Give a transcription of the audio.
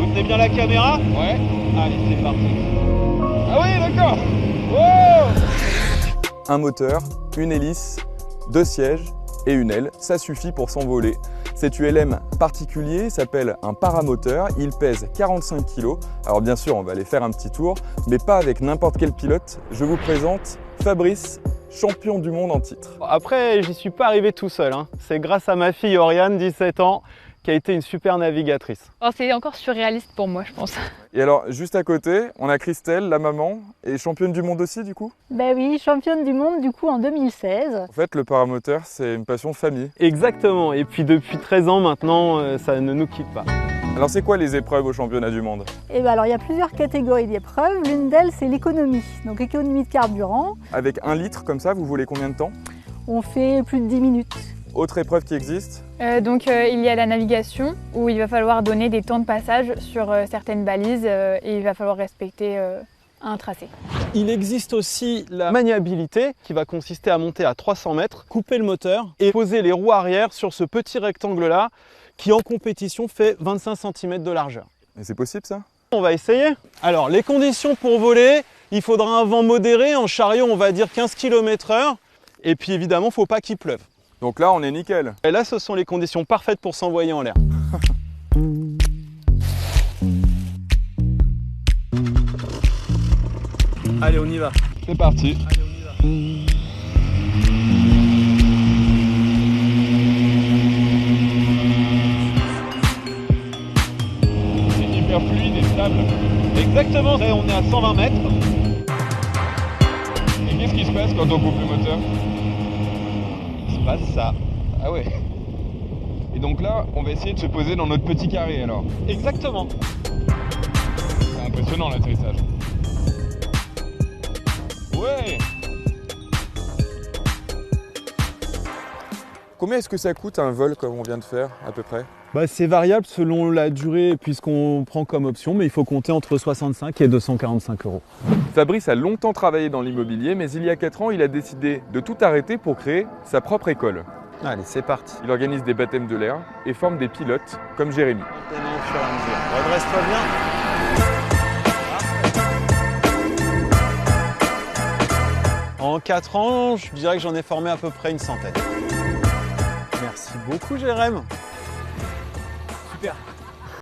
tenez bien la caméra. Ouais. Allez, c'est parti. Ah oui, d'accord. Wow. Un moteur, une hélice, 2 sièges et une aile, ça suffit pour s'envoler. Cet ULM particulier s'appelle un paramoteur, il pèse 45 kg. Alors bien sûr, on va aller faire un petit tour, mais pas avec n'importe quel pilote. Je vous présente Fabrice, champion du monde en titre. Après, j'y suis pas arrivé tout seul, hein. C'est grâce à ma fille Oriane, 17 ans, qui a été une super navigatrice. Oh, c'est encore surréaliste pour moi, je pense. Et alors, juste à côté, on a Christelle, la maman, et championne du monde aussi, du coup? Ben oui, championne du monde du coup en 2016. En fait, le paramoteur, c'est une passion de famille. Exactement, et puis depuis 13 ans maintenant, ça ne nous quitte pas. Alors, c'est quoi les épreuves au championnat du monde? Et ben alors il y a plusieurs catégories d'épreuves. L'une d'elles c'est l'économie, donc économie de carburant. Avec 1 litre comme ça, vous voulez combien de temps? On fait plus de 10 minutes. Autre épreuve qui existe? Donc il y a la navigation où il va falloir donner des temps de passage sur certaines balises et il va falloir respecter un tracé. Il existe aussi la maniabilité qui va consister à monter à 300 mètres, couper le moteur et poser les roues arrière sur ce petit rectangle-là qui en compétition fait 25 cm de largeur. Et c'est possible ça? On va essayer. Alors les conditions pour voler, il faudra un vent modéré, en chariot on va dire 15 km/h et puis évidemment il ne faut pas qu'il pleuve. Donc là, on est nickel. Et là, ce sont les conditions parfaites pour s'envoyer en l'air. Allez, on y va. C'est parti. Allez, on y va. C'est hyper fluide et stable. Exactement, là, on est à 120 mètres. Et qu'est-ce qui se passe quand on coupe le moteur? Il se passe ça. Ah ouais. Et donc là, on va essayer de se poser dans notre petit carré alors. Exactement. C'est impressionnant l'atterrissage. Ouais. Combien est-ce que ça coûte un vol comme on vient de faire à peu près? C'est variable selon la durée puisqu'on prend comme option, mais il faut compter entre 65 et 245 €. Fabrice a longtemps travaillé dans l'immobilier, mais il y a 4 ans, il a décidé de tout arrêter pour créer sa propre école. Allez, c'est parti. Il organise des baptêmes de l'air et forme des pilotes comme Jérémy. Maintenant, au fur et à mesure. Redresse-toi bien. En 4 ans, je dirais que j'en ai formé à peu près une centaine. Merci beaucoup, Jérém. Super.